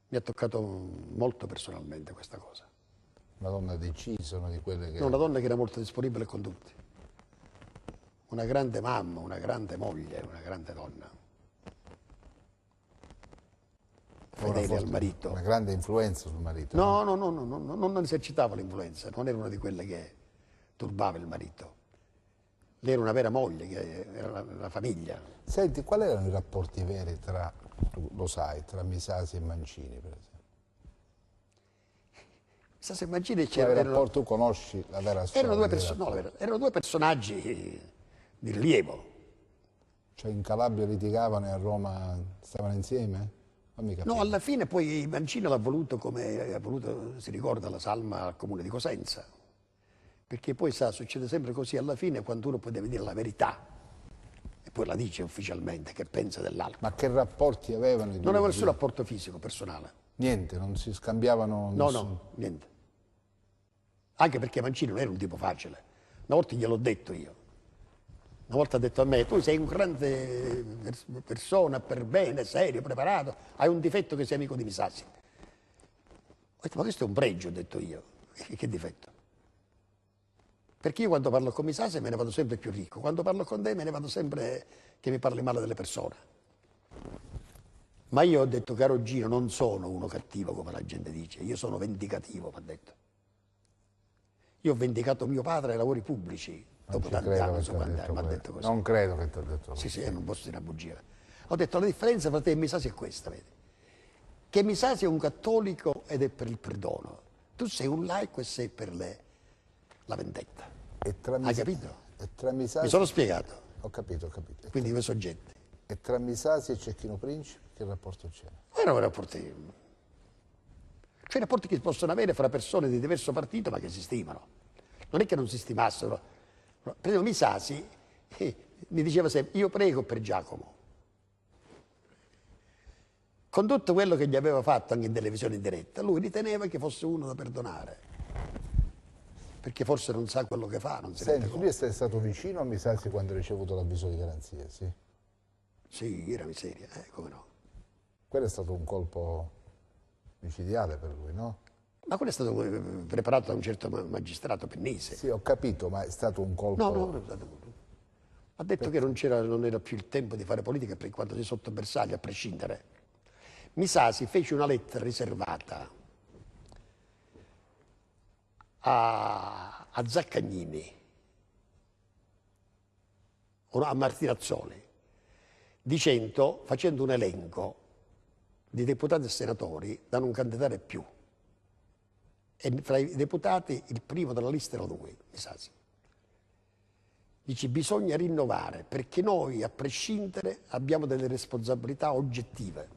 mi ha toccato molto personalmente questa cosa. Una donna decisa, una di quelle che... Una donna che era molto disponibile con tutti. Una grande mamma, una grande moglie, una grande donna. Fedele al marito. Una grande influenza sul marito. No, non esercitava l'influenza, non era una di quelle che turbava il marito. Lei era una vera moglie, che era la famiglia. Senti, quali erano i rapporti veri tra, tu lo sai, tra Misasi e Mancini, per esempio? Se immagini Tu conosci la vera storia? Erano due personaggi di rilievo. Cioè in Calabria litigavano e a Roma stavano insieme? No, alla fine poi Mancini l'ha voluto come ha voluto, si ricorda, la salma al comune di Cosenza. Perché poi succede sempre così alla fine, quando uno poi deve dire la verità e poi la dice ufficialmente che pensa dell'altro. Ma che rapporti avevano i due? Non aveva nessun rapporto fisico, personale. Niente, non si scambiavano No, niente. Anche perché Mancini non era un tipo facile. Una volta gliel'ho detto io. Una volta ha detto a me, tu sei un grande persona, per bene, serio, preparato, hai un difetto che sei amico di Misasi. Ho detto, ma questo è un pregio, ho detto io. Che difetto? Perché io quando parlo con Misasi me ne vado sempre più ricco, quando parlo con te me ne vado sempre che mi parli male delle persone. Ma io ho detto, caro Gino, non sono uno cattivo come la gente dice, io sono vendicativo, mi ha detto. Io ho vendicato mio padre ai lavori pubblici, dopo tanti anni, mi ha detto così. Non credo che ti ha detto così. Sì, non posso dire una bugia. Ho detto, la differenza tra te e Misasi è questa, vedi? Che Misasi è un cattolico ed è per il perdono. Tu sei un laico e sei per la vendetta. Hai capito? E tra Misasi... Mi sono spiegato. Ho capito. Quindi due soggetti. E tra Misasi e Cecchino Principe che rapporto c'era? Erano rapporti... Cioè rapporti che si possono avere fra persone di diverso partito ma che si stimano. Non è che non si stimassero. Per esempio Misasi mi diceva sempre, io prego per Giacomo. Con tutto quello che gli aveva fatto anche in televisione in diretta, lui riteneva che fosse uno da perdonare. Perché forse non sa quello che fa, non si rende conto. Tu sei stato vicino a Misasi quando hai ricevuto l'avviso di garanzia, sì? Sì, era miseria, come no. Quello è stato un colpo micidiale per lui, no? Ma quello è stato preparato da un certo magistrato Pennise. Sì, ho capito, ma è stato un colpo... No. Ha detto che non era più il tempo di fare politica per quanto sei sotto bersaglio, a prescindere. Misasi fece una lettera riservata a Zaccagnini, o a Martinazzoli, facendo un elenco di deputati e senatori da non candidare più. E fra i deputati il primo della lista era lui, Misasi. Dice, bisogna rinnovare, perché noi, a prescindere, abbiamo delle responsabilità oggettive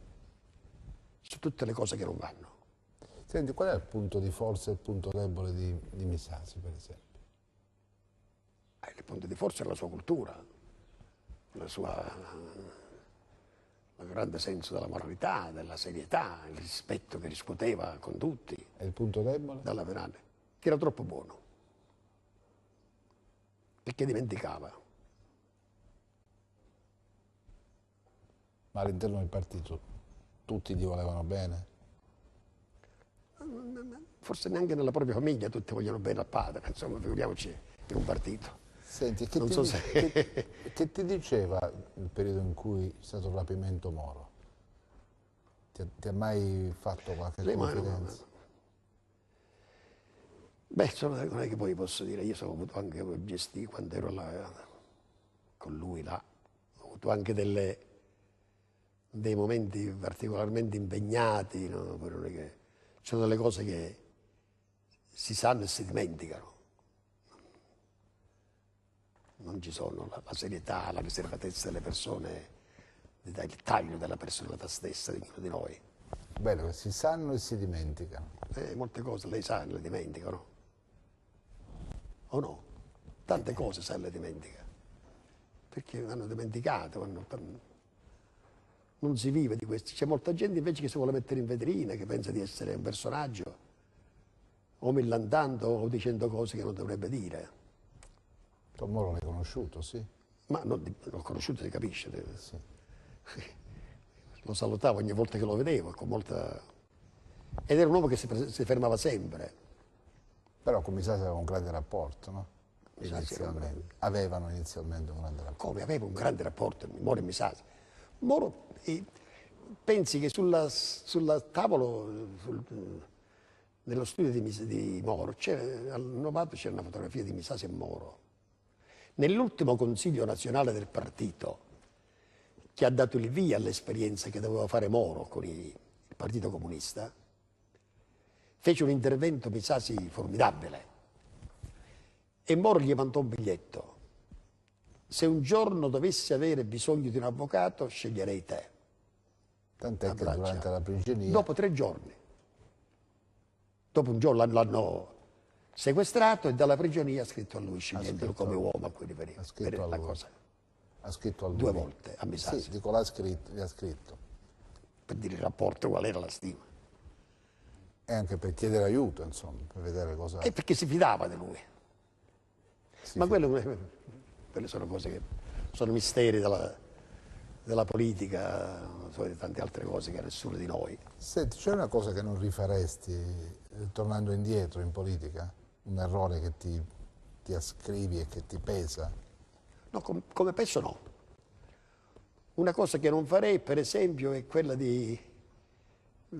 su tutte le cose che non vanno. Senti, qual è il punto di forza e il punto debole di Misasi, per esempio? Il punto di forza è la sua cultura, il grande senso della moralità, della serietà, il rispetto che riscuoteva con tutti. E il punto debole? Dalla penale, che era troppo buono, perché dimenticava. Ma all'interno del partito tutti gli volevano bene? Forse neanche nella propria famiglia tutti vogliono bene al padre, insomma, figuriamoci in un partito. Senti, che ti diceva il periodo in cui è stato il rapimento Moro? Ti ha mai fatto qualche confidenza? Beh, non è che poi posso dire, io sono avuto anche gesti quando ero là, con lui là, ho avuto anche dei momenti particolarmente impegnati, no? Non è che, ci sono delle cose che si sanno e si dimenticano. Non ci sono la serietà, la riservatezza delle persone, il taglio della personalità stessa di ognuno di noi. Bello, si sanno e si dimenticano. Molte cose lei sa e le dimenticano. O no? Tante cose sa e le dimentica. Perché hanno dimenticato, non si vive di questi. C'è molta gente invece che si vuole mettere in vetrina, che pensa di essere un personaggio, o millantando o dicendo cose che non dovrebbe dire. Tom Moro l'hai conosciuto, sì? Ma l'ho conosciuto, si capisce. Sì. Lo salutavo ogni volta che lo vedevo, con molta... Ed era un uomo che si fermava sempre. Però con Misasi aveva un grande rapporto, no? Misasi era un Inizialmente. Avevano inizialmente un grande rapporto. Come aveva un grande rapporto Moro e Misasi. Moro, pensi che sulla tavolo, nello studio di Moro, al Novato c'era una fotografia di Misasi e Moro. Nell'ultimo Consiglio nazionale del partito, che ha dato il via all'esperienza che doveva fare Moro con il Partito Comunista, fece un intervento Misasi formidabile e Moro gli mandò un biglietto. Se un giorno dovessi avere bisogno di un avvocato, sceglierei te. Tant'è che durante la prigionia... Dopo 3 giorni. Dopo un giorno l'hanno sequestrato e dalla prigionia ha scritto a lui, scegliendolo come uomo a cui riferiva. Ha scritto a la lui. cosa. Ha scritto a lui. 2 volte a Misasi. Sì, dico, l'ha scritto, gli ha scritto. Per dire il rapporto, qual era la stima. E anche per chiedere aiuto, insomma, per vedere cosa... E perché si fidava di lui. si Ma fa. quelle sono cose che sono misteri della politica, di tante altre cose che nessuno di noi. Senti, c'è una cosa che non rifaresti tornando indietro in politica? Un errore che ti ascrivi e che ti pesa? No, come penso no. Una cosa che non farei, per esempio, è quella di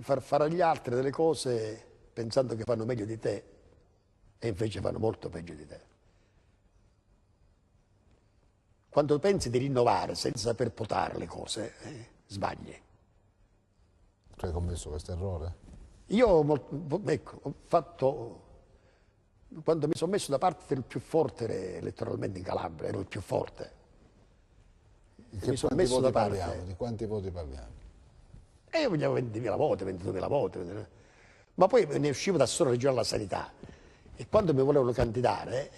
far fare agli altri delle cose pensando che fanno meglio di te e invece fanno molto peggio di te. Quando pensi di rinnovare senza saper potare le cose, sbagli. Tu hai commesso questo errore? Io ecco, ho fatto, quando mi sono messo da parte del più forte elettoralmente in Calabria, ero il più forte. Mi sono messo da parte. Di quanti voti parliamo? E io vogliamo 20.000 voti, 22.000 voti. Ma poi ne uscivo da solo regionale alla sanità. E quando mi volevano candidare,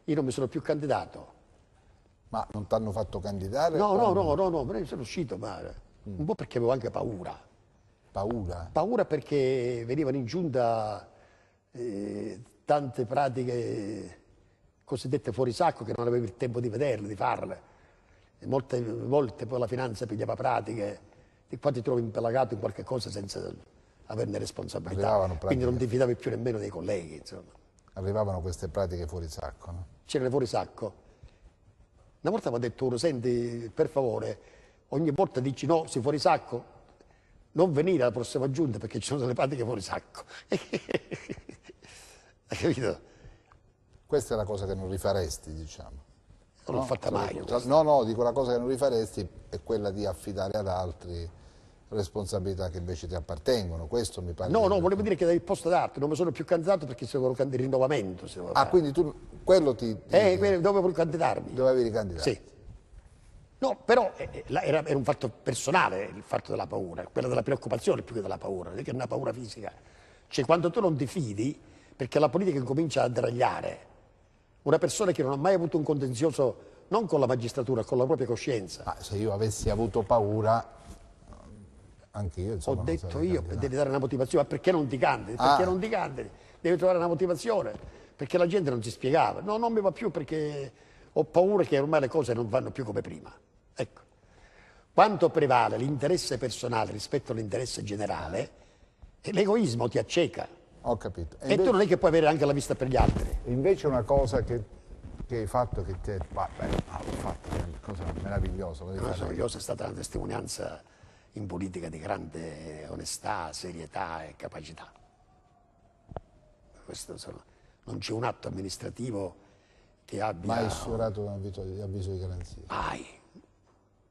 io non mi sono più candidato. Ma non ti hanno fatto candidare? No, me ne sono uscito, ma un po' perché avevo anche paura. Paura? Paura perché venivano in giunta tante pratiche cosiddette fuori sacco che non avevo il tempo di vederle, di farle. E molte volte poi la finanza pigliava pratiche e qua ti trovi impelagato in qualche cosa senza averne responsabilità. Quindi non ti fidavi più nemmeno dei colleghi, insomma. Arrivavano queste pratiche fuori sacco, no? C'era fuori sacco. Una volta mi ha detto uno, senti, per favore, ogni volta dici no, sei fuori sacco, non venire alla prossima giunta perché ci sono delle pratiche fuori sacco. Hai capito? Questa è la cosa che non rifaresti, diciamo. Non l'ho fatta mai. No, dico la cosa che non rifaresti è quella di affidare ad altri responsabilità che invece ti appartengono. Questo mi pare. No, volevo dire che dai il posto ad altri, non mi sono più candidato perché se volevo il rinnovamento. Quindi tu quello dovevo candidarmi. Dovevi ricandidarti? Sì. No, però era un fatto personale il fatto della paura, quella della preoccupazione più che della paura, non è che è una paura fisica. Cioè quando tu non ti fidi, perché la politica incomincia a deragliare, una persona che non ha mai avuto un contenzioso non con la magistratura, con la propria coscienza. Ma se io avessi avuto paura, anche io insomma, ho detto io, devi dare una motivazione, ma perché non ti candidi? Perché non ti candidi? Devi trovare una motivazione, perché la gente non si spiegava. No, non mi va più perché ho paura che ormai le cose non vanno più come prima. Ecco, quanto prevale l'interesse personale rispetto all'interesse generale, l'egoismo ti acceca. Ho capito. E tu non è che puoi avere anche la vista per gli altri. Invece una cosa che hai fatto che ti... ho fatto, è una cosa meravigliosa. Meravigliosa è stata una testimonianza in politica di grande onestà, serietà e capacità. Non c'è un atto amministrativo che abbia... Mai sfiorato un avviso di garanzia?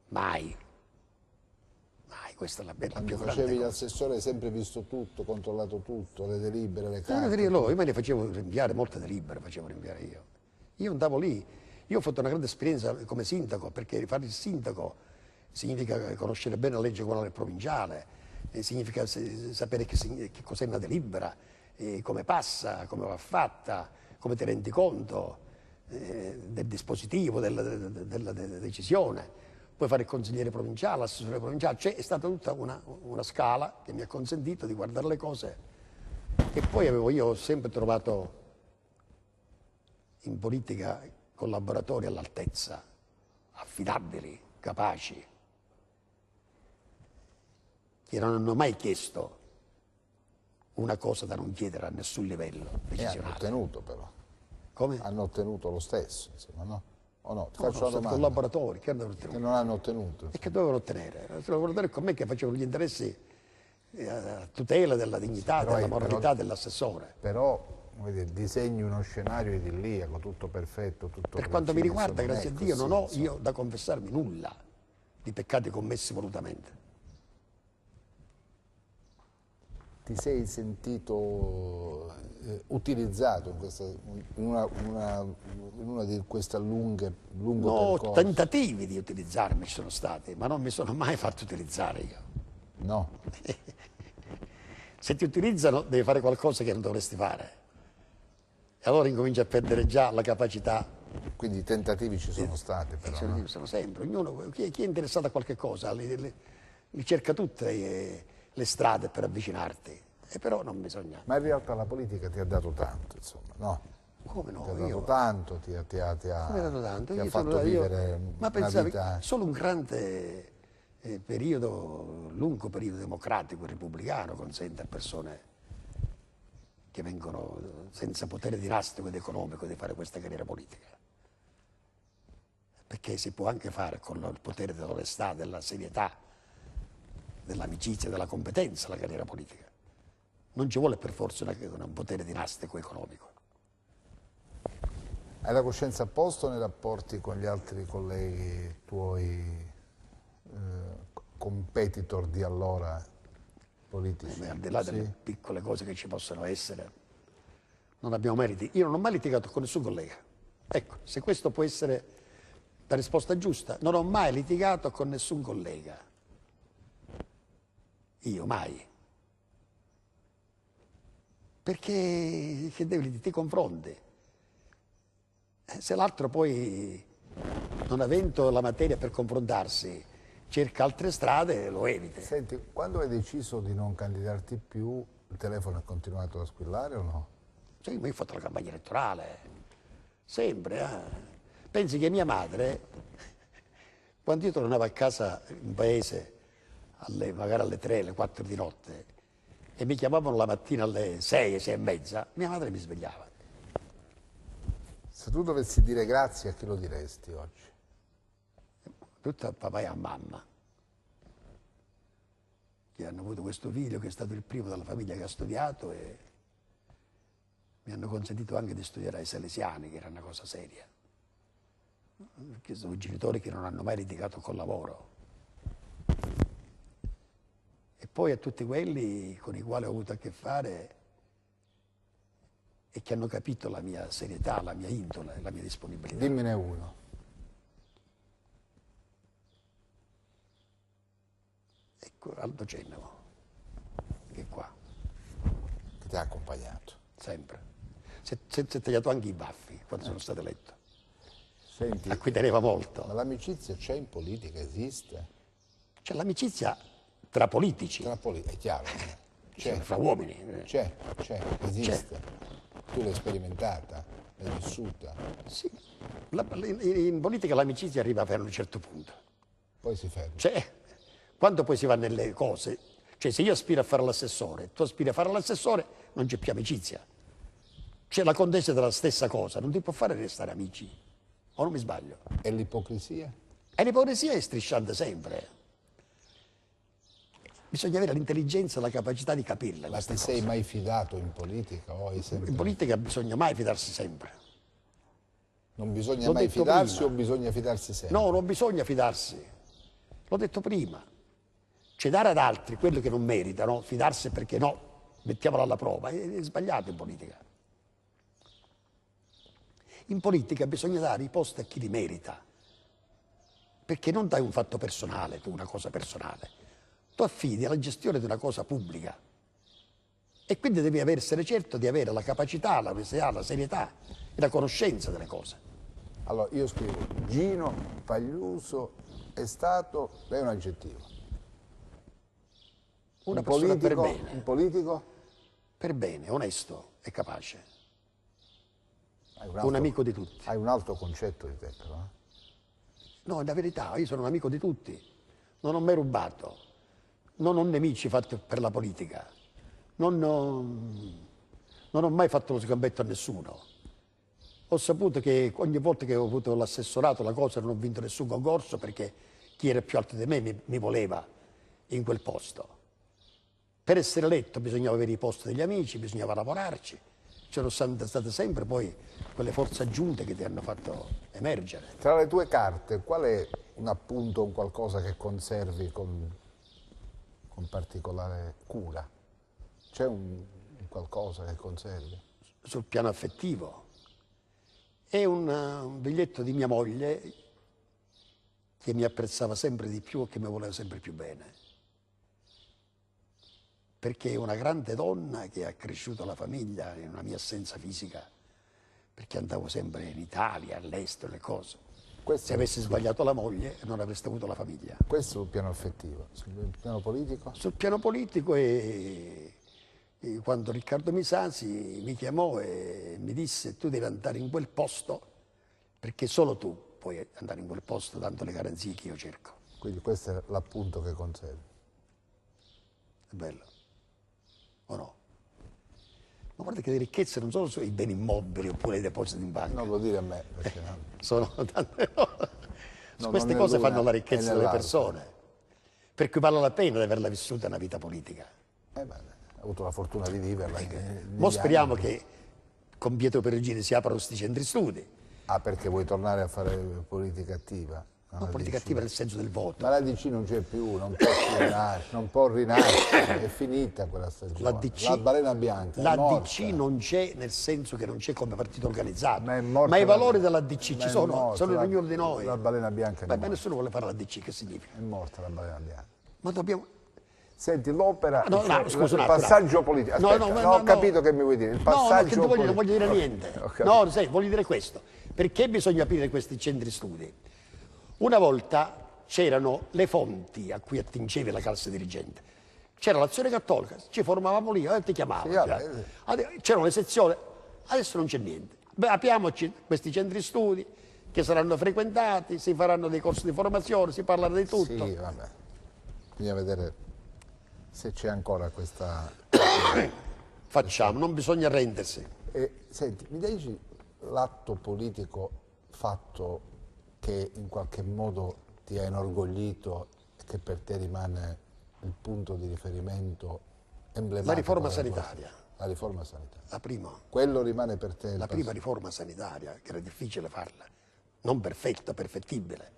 Mai. Questa è la più grande cosa. Facevi l'assessore, hai sempre visto tutto, controllato tutto, le delibere, le carte. Io me ne facevo rinviare, molte delibere facevo rinviare io. Io andavo lì, io ho fatto una grande esperienza come sindaco, perché fare il sindaco significa conoscere bene la legge comunale e provinciale, significa sapere che cos'è una delibera, come passa, come va fatta, come ti rendi conto del dispositivo, della decisione. Puoi fare il consigliere provinciale, l'assessore provinciale, è stata tutta una scala che mi ha consentito di guardare le cose che poi io ho sempre trovato in politica collaboratori all'altezza, affidabili, capaci, che non hanno mai chiesto una cosa da non chiedere a nessun livello E hanno decisionale. ottenuto però. Come? Hanno ottenuto lo stesso, insomma, no? O no? Ti No, faccio sono una stati domanda. collaboratori che hanno Che ottenuto. non hanno ottenuto. E che dovevano ottenere? Collaboratori con me che facevano gli interessi a tutela della dignità, però della però- moralità dell'assessore. Però, come dire, disegni uno scenario idilliaco, tutto perfetto, tutto Per quanto mi preciso, riguarda, non è grazie a Dio, così, non ho insomma. io da confessarmi nulla di peccati commessi volutamente. Ti sei sentito utilizzato in una di queste lungo No, percorso? tentativi di utilizzarmi ci sono stati, ma non mi sono mai fatto utilizzare io. No, Se ti utilizzano devi fare qualcosa che non dovresti fare. E allora incominci a perdere già la capacità. quindi i tentativi ci sono stati però, no? Sono sempre, ognuno, chi è interessato a qualche cosa, li cerca tutte le strade per avvicinarti. E però non bisogna. Ma in realtà la politica ti ha dato tanto, insomma, no? Come no? Ti ha dato Io, tanto, ti ha come dato tanto? ti ha Io fatto sono- io- vivere ma una pensavi, vita... solo un grande periodo, lungo periodo democratico e repubblicano consente a persone che vengono senza potere dinastico ed economico di fare questa carriera politica. Perché si può anche fare con il potere dell'onestà, della serietà, dell'amicizia, della competenza la carriera politica. Non ci vuole per forza un potere dinastico economico. Hai la coscienza a posto nei rapporti con gli altri colleghi tuoi competitor di allora politici? Al di là delle Sì? piccole cose che ci possono essere, non abbiamo mai litigato. Io non ho mai litigato con nessun collega. Ecco, se questo può essere la risposta giusta, non ho mai litigato con nessun collega. Io mai. Perché che devi, ti confronti. Se l'altro poi, non avendo la materia per confrontarsi, cerca altre strade, lo evita. Senti, quando hai deciso di non candidarti più, il telefono è continuato a squillare o no? Cioè, io ho fatto la campagna elettorale, sempre. Pensi che mia madre, quando io tornavo a casa in paese, magari alle 3, alle 4 di notte, e mi chiamavano la mattina alle 6, 6 e mezza, mia madre mi svegliava. Se tu dovessi dire grazie, a chi lo diresti oggi? Tutto a papà e a mamma, che hanno avuto questo figlio che è stato il primo della famiglia che ha studiato e mi hanno consentito anche di studiare ai Salesiani, che era una cosa seria. Perché sono genitori che non hanno mai litigato col lavoro. E poi a tutti quelli con i quali ho avuto a che fare e che hanno capito la mia serietà, la mia indole, la mia disponibilità. Dimmene uno. Ecco, Aldo Cennavo, che è qua, Che ti ha accompagnato. sempre. Si è tagliato anche i baffi quando sono stato eletto, Senti, a cui teneva molto. ma l'amicizia c'è in politica, esiste? C'è l'amicizia tra politici, È chiaro, c'è, fra uomini. c'è, esiste. Tu l'hai sperimentata, l'hai vissuta, Sì. In politica l'amicizia arriva fino a un certo punto. poi si ferma. Cioè, quando poi si va nelle cose, cioè se io aspiro a fare l'assessore, tu aspiri a fare l'assessore, non c'è più amicizia. C'è la contesa della stessa cosa, non ti può fare restare amici. O non mi sbaglio? E l'ipocrisia? E l'ipocrisia è strisciante sempre. Bisogna avere l'intelligenza e la capacità di capirle Ma queste ti cose. sei mai fidato in politica? O hai sempre... In politica bisogna mai fidarsi sempre. Non bisogna L'ho mai detto fidarsi prima. o bisogna fidarsi sempre? No, non bisogna fidarsi. L'ho detto prima. Cioè dare ad altri quello che non meritano, fidarsi perché no, mettiamolo alla prova, è sbagliato in politica. In politica bisogna dare i posti a chi li merita, perché non dai un fatto personale, tu una cosa personale, tu affidi alla gestione di una cosa pubblica e quindi devi essere certo di avere la capacità, la onestà, la serietà e la conoscenza delle cose. Allora, io scrivo, Gino Pagliuso è stato, lei è un aggettivo. Una persona per Un bene, politico? onesto e capace, Hai un amico di tutti. Hai un alto concetto di te, però. No, è la verità, io sono un amico di tutti, non ho mai rubato, non ho nemici fatti per la politica, non ho mai fatto lo sgambetto a nessuno. Ho saputo che ogni volta che ho avuto l'assessorato, la cosa, non ho vinto nessun concorso perché chi era più alto di me mi voleva in quel posto. Per essere eletto bisognava avere i posti degli amici, bisognava lavorarci. C'erano state sempre poi quelle forze aggiunte che ti hanno fatto emergere. Tra le tue carte, qual è un appunto, un qualcosa che conservi con particolare cura? C'è un qualcosa che conservi? Sul piano affettivo. È un biglietto di mia moglie che mi apprezzava sempre di più e che mi voleva sempre più bene. Perché è una grande donna che ha cresciuto la famiglia in una mia assenza fisica, perché andavo sempre in Italia, all'estero, le cose. Se avessi sbagliato la moglie non avreste avuto la famiglia. Questo sul piano affettivo. Sul piano politico? Sul piano politico quando Riccardo Misasi mi chiamò e mi disse tu devi andare in quel posto perché solo tu puoi andare in quel posto dando le garanzie che io cerco. Quindi questo è l'appunto che conservi. È bello, o no? Ma guarda che le ricchezze non sono solo i beni immobili oppure i depositi in banca. Non lo dire a me, perché no. Sono tante queste cose fanno la ricchezza delle persone. Per cui vale la pena di averla vissuta una vita politica. Ho avuto la fortuna di viverla. Mo speriamo che con Pietro Perugini si aprano questi centri studi. Ah, perché vuoi tornare a fare politica attiva? No, politica attiva nel senso del voto. Ma la DC non c'è più, non può più rinascere, non può rinascere, è finita quella stagione. La balena bianca la è morta. DC non c'è nel senso che non c'è come partito organizzato, Ma è morta ma i valori della DC ci sono, morta, sono in ognuno di noi. La balena bianca è morta. Nessuno vuole fare la DC, che significa? È morta la balena bianca. Ma dobbiamo... Senti, l'opera, scusa, il passaggio politico, aspetta, ho capito che mi vuoi dire, il passaggio politico. Non voglio dire niente, no, sai, voglio dire questo, perché bisogna aprire questi centri studi? Una volta c'erano le fonti a cui attingevi la classe dirigente, c'era l'Azione Cattolica, ci formavamo lì, ti chiamavano, c'erano le sezioni, adesso non c'è niente. Beh, apriamoci questi centri studi che saranno frequentati, si faranno dei corsi di formazione, si parlerà di tutto. Sì, vabbè, bisogna vedere se c'è ancora questa... Facciamo, non bisogna arrendersi. Senti, mi dici l'atto politico fatto che in qualche modo ti ha inorgoglito e che per te rimane il punto di riferimento emblematico? La riforma sanitaria. La riforma sanitaria. La prima. Quello rimane per te? La prima riforma sanitaria, che era difficile farla, non perfetta, perfettibile.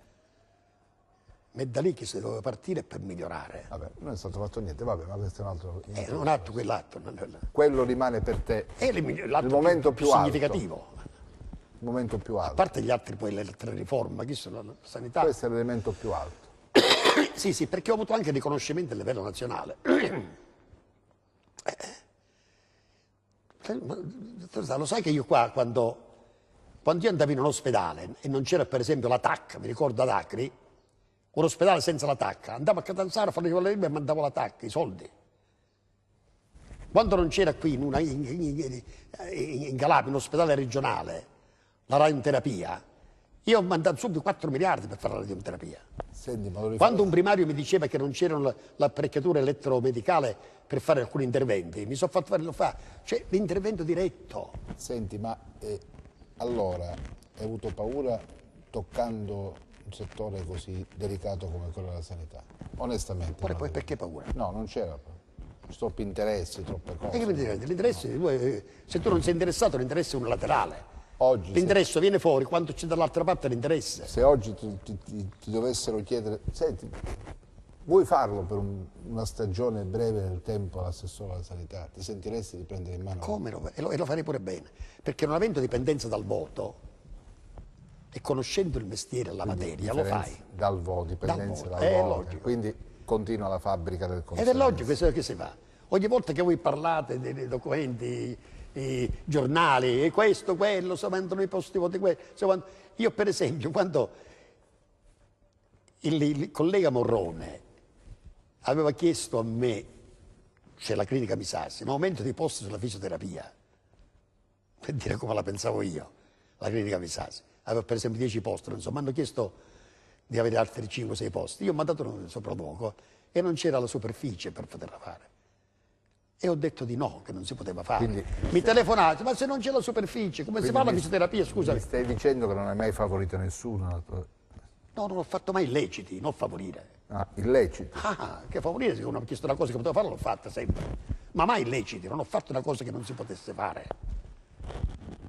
Ma è da lì che si doveva partire per migliorare. Vabbè, non è stato fatto niente, vabbè, ma questo è un altro... un atto, quell'atto. Quello rimane per te il momento più significativo. Il momento più alto. A parte gli altri, poi le altre riforme, che sono la sanità. Questo è l'elemento più alto. Sì, perché ho avuto anche riconoscimento a livello nazionale. Lo sai che io qua, quando io andavo in un ospedale e non c'era per esempio la TAC, mi ricordo ad Acri, un ospedale senza la TAC, andavo a Catanzaro a fare le e mandavo la TAC, i soldi. Quando non c'era qui in Calabria, un ospedale regionale, la radioterapia, io ho mandato subito 4 miliardi per fare la radioterapia. Senti, Quando un primario mi diceva che non c'era l'apparecchiatura elettromedicale per fare alcuni interventi, mi sono fatto fare, cioè l'intervento diretto. Senti, ma allora hai avuto paura toccando un settore così delicato come quello della sanità? Onestamente. Poi perché paura? No, non c'era troppi interessi, troppe cose. E che l'interesse, se tu non sei interessato, l'interesse è unilaterale. Oggi, l'interesse viene fuori quando c'è dall'altra parte l'interesse. Se oggi ti dovessero chiedere, senti, vuoi farlo per una stagione breve nel tempo all'assessore alla sanità? Ti sentiresti di prendere in mano? Come no? E lo farei pure bene, perché non avendo dipendenza dal voto e conoscendo il mestiere e la materia, lo fai. Dal voto, dipendenza dal voto. voto. Logico. Quindi continua la fabbrica del consenso. Ed è logico questo che si fa. Ogni volta che voi parlate dei documenti, i giornali, e questo, quello, si vendono i posti di voto, io per esempio, quando il collega Morrone aveva chiesto a me, cioè la clinica Misasi, un aumento di posti sulla fisioterapia, per dire come la pensavo io, la clinica Misasi, aveva per esempio 10 posti, non so, mi hanno chiesto di avere altri 5-6 posti, io ho mandato un sopralluogo e non c'era la superficie per poterla fare. E ho detto di no, che non si poteva fare. Quindi- Mi telefonate, ma se non c'è la superficie, come si fa la fisioterapia? Scusa. Mi stai dicendo che non hai mai favorito nessuno? No, non ho fatto mai illeciti, non favorire. Ah, illecito. Ah, che favorire, se uno mi ha chiesto una cosa che potevo fare, l'ho fatta sempre. Ma mai illeciti, non ho fatto una cosa che non si potesse fare.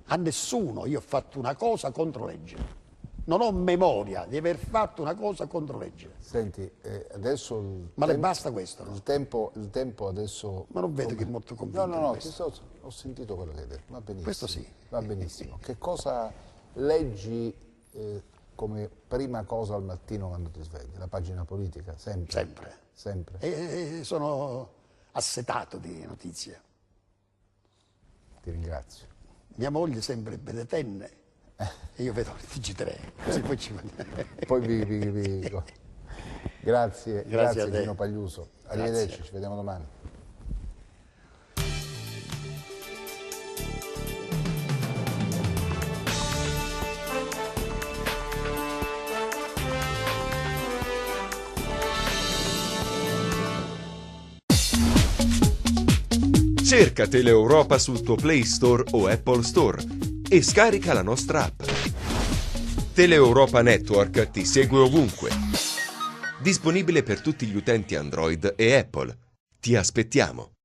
A nessuno io ho fatto una cosa contro legge. Non ho memoria di aver fatto una cosa contro legge. Senti, adesso... Ma le basta questo, no? Il tempo adesso... Ma non vedo che è molto convinto. No, di no, questo. ho sentito quello che hai detto, va benissimo. Questo sì. Va benissimo. Che cosa leggi come prima cosa al mattino quando ti svegli? La pagina politica? Sempre? Sempre. Sempre. E sono assetato di notizie. Ti ringrazio. Mia moglie sempre vede Tenne e io vedo il TG3, così poi ci Poi Grazie, Grazie a te. Gino Pagliuso. Arrivederci, ci vediamo domani. Cerca Teleeuropa sul tuo Play Store o Apple Store e scarica la nostra app. Teleeuropa Network ti segue ovunque. Disponibile per tutti gli utenti Android e Apple. Ti aspettiamo!